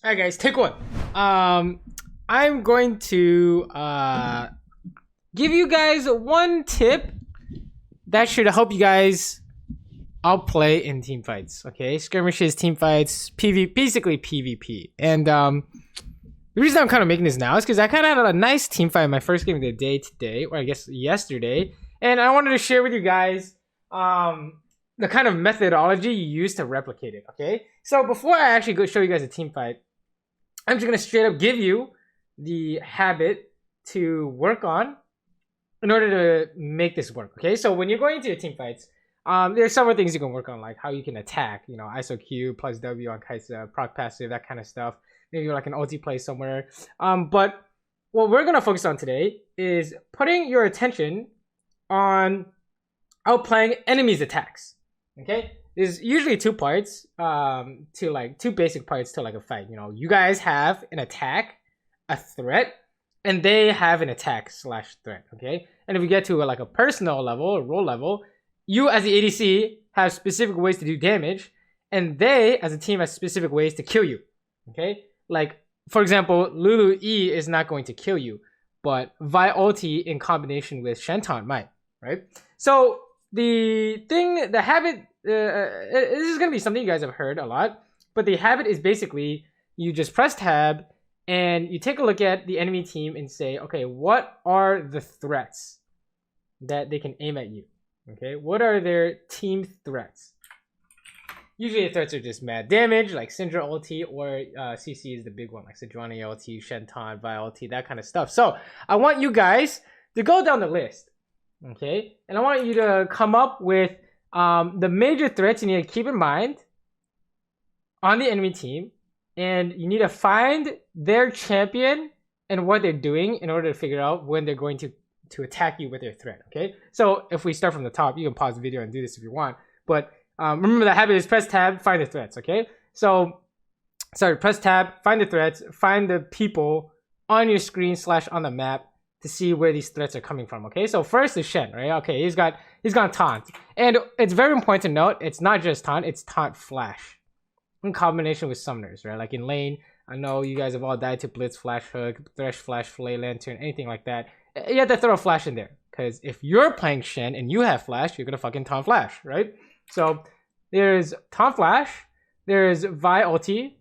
Alright guys, take one. I'm going to give you guys one tip that should help you guys outplay in team fights. Okay, skirmishes, team fights, basically PvP. And the reason I'm kind of making this now is because I kind of had a nice team fight in my first game of the day today, or I guess yesterday, and I wanted to share with you guys the kind of methodology you use to replicate it. Okay, so before I actually go show you guys a team fight, I'm just gonna straight up give you the habit to work on in order to make this work. Okay, so when you're going into your team fights, there's several things you can work on, like how you can attack, you know, ISO Q plus W on Kaisa, proc passive, that kind of stuff. Maybe like an ulti play somewhere. But what we're gonna focus on today is putting your attention on outplaying enemies' attacks. Okay, there's usually two parts, two basic parts to like a fight. You know, you guys have an attack, a threat, and they have an attack / threat. Okay, and if we get to like a personal level, a role level, you as the ADC have specific ways to do damage, and they as a team have specific ways to kill you. Okay, like for example, Lulu E is not going to kill you, but Vi ulti in combination with Shenton might, right? So the habit, this is going to be something you guys have heard a lot, but the habit is basically you just press tab and you take a look at the enemy team and say, okay, what are the threats that they can aim at you? Okay, what are their team threats? Usually the threats are just mad damage, like Syndra ulti, or CC is the big one, like Sejuani ulti, Shenton, Vi ulti, that kind of stuff. So I want you guys to go down the list. Okay, and I want you to come up with the major threats you need to keep in mind on the enemy team, and you need to find their champion and what they're doing in order to figure out when they're going to attack you with their threat. Okay, so if we start from the top, you can pause the video and do this if you want, but remember the habit is press tab, find the threats. Okay, so press tab, find the threats, find the people on your screen / on the map to see where these threats are coming from. Okay, so first is Shen, right? Okay, he's got taunt, and it's very important to note it's not just taunt, it's taunt flash in combination with summoners, right? Like in lane, I know you guys have all died to blitz, flash hook, thresh flash, fillet lantern, anything like that. You have to throw a flash in there, because if you're playing Shen and you have flash, you're gonna fucking taunt flash, right? So there's taunt flash, there's Vi ulti,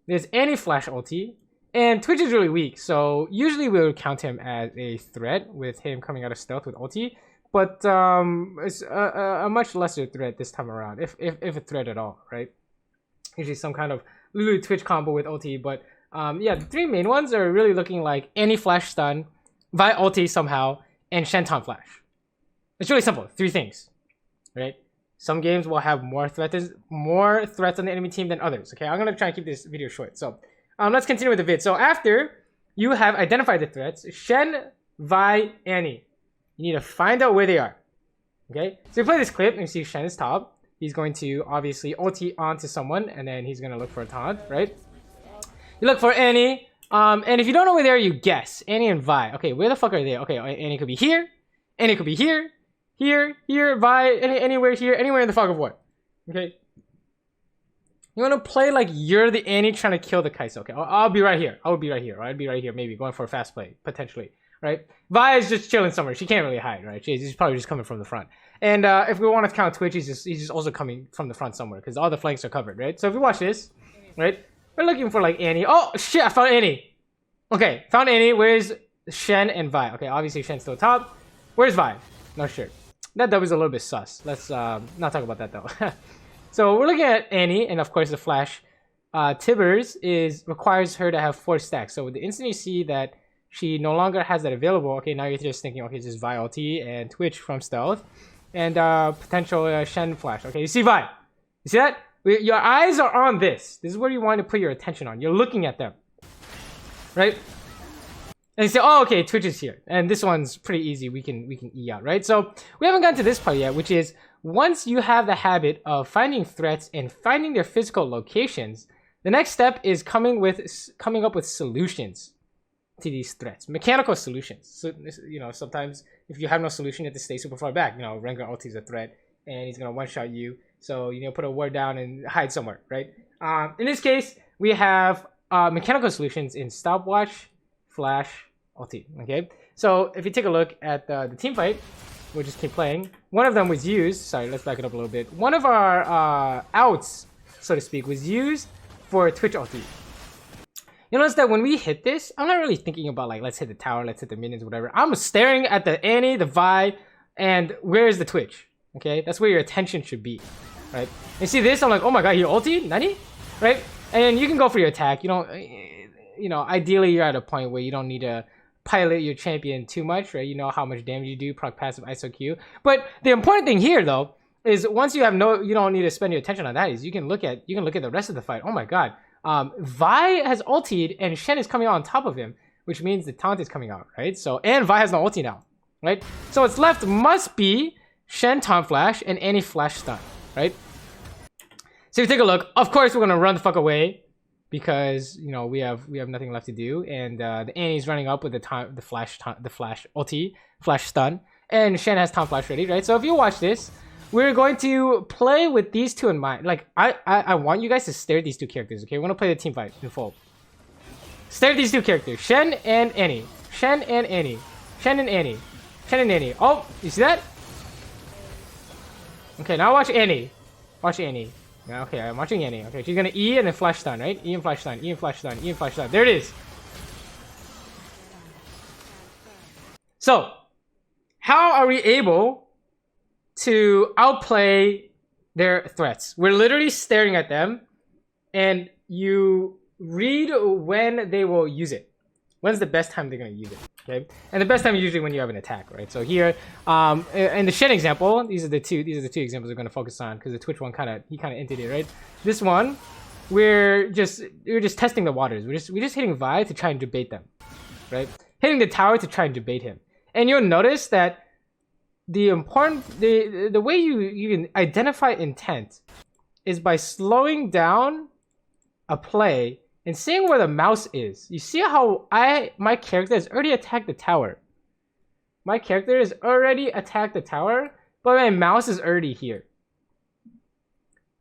there's anti-flash ulti, and Twitch is really weak, so usually we would count him as a threat with him coming out of stealth with ulti, but it's a much lesser threat this time around, if a threat at all, right? Usually some kind of Lulu Twitch combo with ulti, but yeah, the three main ones are really looking like anti-flash stun, Vi ulti somehow, and Shenton flash. It's really simple, three things, right? Some games will have more threats on the enemy team than others. Okay, I'm gonna try and keep this video short. So let's continue with the vid. So after you have identified the threats, Shen, Vi, Annie, you need to find out where they are. Okay, so you play this clip and you see Shen is top. He's going to obviously ulti onto someone, and then he's gonna look for a taunt, right? You look for Annie, and if you don't know where they are, you guess. Annie and Vi. Okay, where the fuck are they? Okay, Annie could be here. Annie could be here. Here, Vi, anywhere here, anywhere in the fog of war. Okay. You want to play like you're the Annie trying to kill the Kaisa. Okay, I'll be right here. I'll be right here. I'd be right here, maybe going for a fast play, potentially. Right? Vi is just chilling somewhere. She can't really hide, right? She's probably just coming from the front. And if we want to count Twitch, he's just also coming from the front somewhere, because all the flanks are covered, right? So if we watch this, right, we're looking for like Annie. Oh shit! I found Annie. Okay, found Annie. Where's Shen and Vi? Okay, obviously Shen's still top. Where's Vi? Not sure. That was a little bit sus. Let's not talk about that though. So we're looking at Annie, and of course the flash. Tibbers requires her to have 4 stacks. So the instant you see that she no longer has that available, okay, now you're just thinking, okay, just Vi ulti and Twitch from stealth, and potential Shen flash. Okay, you see Vi? You see that? Your eyes are on this. This is where you want to put your attention on. You're looking at them, right? And you say, oh, okay, Twitch is here. And this one's pretty easy. We can E out, right? So we haven't gotten to this part yet, which is once you have the habit of finding threats and finding their physical locations, the next step is coming up with solutions to these threats. Mechanical solutions. So, you know, sometimes if you have no solution, you have to stay super far back. You know, Rengar ulti is a threat, and he's going to one-shot you. So, you know, put a ward down and hide somewhere, right? In this case, we have mechanical solutions in stopwatch, flash, ulti. Okay, so if you take a look at the team fight, we'll just keep playing. One of them was used. Sorry, let's back it up a little bit. One of our outs, so to speak, was used for Twitch ulti. You notice that when we hit this, I'm not really thinking about like, let's hit the tower, let's hit the minions, whatever. I'm staring at the Annie, the Vi, and where is the Twitch? Okay, that's where your attention should be, right? You see this, I'm like, oh my god, your ulti, Nani? Right? And you can go for your attack. You know, ideally you're at a point where you don't need to pilot your champion too much, right? You know how much damage you do, proc passive, ISO Q. But the important thing here, though, is once you have you don't need to spend your attention on that. Is you can look at the rest of the fight. Oh my god. Vi has ultied and Shen is coming out on top of him, which means the taunt is coming out, right? So, and Vi has no ulti now, right? So what's left must be Shen taunt flash and Annie flash stun, right? So if you take a look, of course we're gonna run the fuck away because you know we have nothing left to do, and the Annie's running up with the flash ulti, flash stun, and Shen has taunt flash ready, right? So if you watch this, we're going to play with these two in mind. Like, I want you guys to stare at these two characters, okay? We're going to play the team fight in full. Stare at these two characters. Shen and Annie. Shen and Annie. Shen and Annie. Shen and Annie. Oh, you see that? Okay, now watch Annie. Watch Annie. Yeah, okay, I'm watching Annie. Okay, she's going to E and then flash stun, right? E and flash stun. E and flash stun. E and flash stun. There it is. So, how are we able to outplay their threats? We're literally staring at them, and you read when they will use it. When's the best time they're going to use it? Okay, and the best time is usually when you have an attack, right? So here, in the Shen example, these are the two examples we're going to focus on because the Twitch one he kind of hinted it, right? This one, we're just testing the waters. We're just hitting Vi to try and debate them, right? Hitting the tower to try and debate him, and you'll notice that the way you can identify intent is by slowing down a play and seeing where the mouse is. You see how my character has already attacked the tower. My character has already attacked the tower, but my mouse is already here.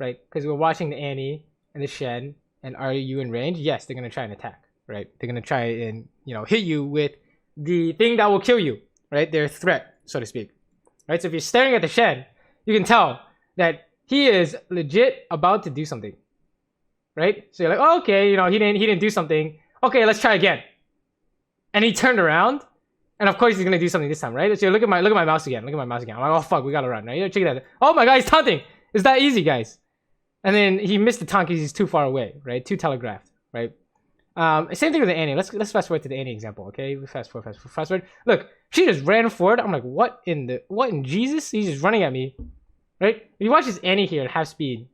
Right? Because we're watching the Annie and the Shen, and are you in range? Yes, they're gonna try and attack. Right? They're gonna try and hit you with the thing that will kill you. Right? Their threat, so to speak. Right, so if you're staring at the Shen, you can tell that he is legit about to do something. Right? So you're like, oh, okay, he didn't do something. Okay, let's try again. And he turned around, and of course he's gonna do something this time, right? So look at my mouse again. Look at my mouse again. I'm like, oh fuck, we gotta run, right? Check that. Oh my god, he's taunting. It's that easy, guys. And then he missed the taunt because he's too far away, right? Too telegraphed, right? Same thing with the Annie. Let's fast forward to the Annie example, okay? Fast forward. Look, she just ran forward. I'm like, what in Jesus? He's just running at me, right? If you watch this Annie here at half speed,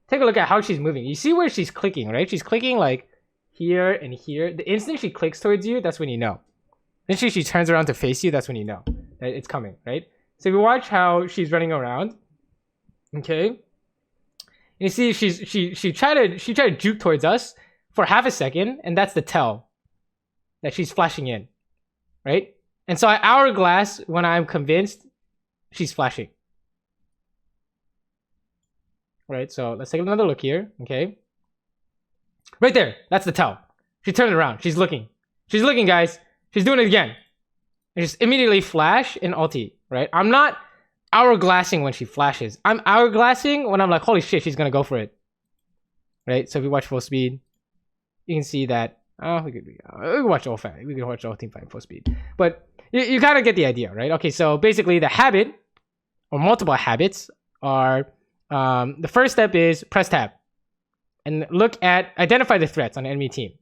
take a look at how she's moving. You see where she's clicking, right? She's clicking like here and here. The instant she clicks towards you, that's when you know. Then she turns around to face you. That's when you know that it's coming, right? So if you watch how she's running around, okay, you see she tried to juke towards us for half a second, and that's the tell that she's flashing in, right? And so I hourglass when I'm convinced she's flashing. Right, so let's take another look here, okay? Right there, that's the tell. She turned around, she's looking. She's looking, guys. She's doing it again. And just immediately flash and ulti, right? I'm not hourglassing when she flashes. I'm hourglassing when I'm like, holy shit, she's gonna go for it. Right, so if you watch full speed, you can see that we can watch all fight. We can watch all team fight full speed, but you kind of get the idea, right? Okay, so basically the habit or multiple habits are the first step is press tab and identify the threats on the enemy team.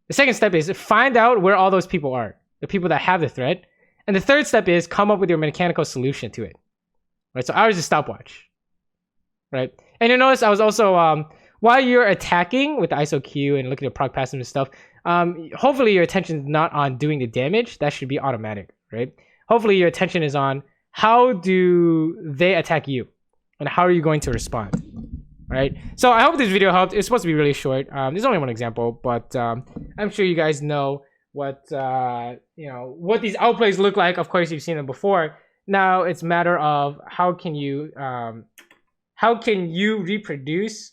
The second step is find out where all those people are, the people that have the threat, and the third step is come up with your mechanical solution to it. Right, so ours is stopwatch. Right, and you notice I was also while you're attacking with the ISO Q and looking at proc passive and stuff, hopefully your attention is not on doing the damage. That should be automatic, right? Hopefully your attention is on how do they attack you and how are you going to respond, right? So I hope this video helped. It's supposed to be really short. There's only one example, but I'm sure you guys know what what these outplays look like. Of course, you've seen them before. Now it's a matter of how can you reproduce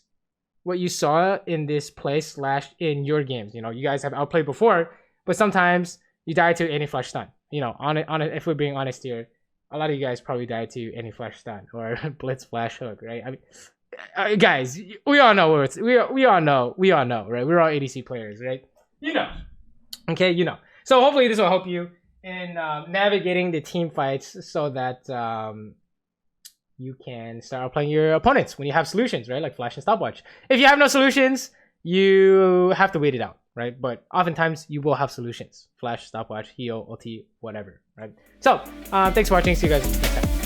what you saw in this play slash in your games. You know, you guys have outplayed before, but sometimes you die to any flash stun. You know, if we're being honest here, a lot of you guys probably die to any flash stun or blitz flash hook, right? I mean, guys, we all know we all know, right? We're all ADC players, right? You know, okay, you know. So hopefully this will help you in navigating the team fights so that you can start playing your opponents when you have solutions, right? Like flash and stopwatch. If you have no solutions, you have to wait it out, right? But oftentimes you will have solutions. Flash, stopwatch, heal, ulti, whatever, right? So thanks for watching. See you guys next time.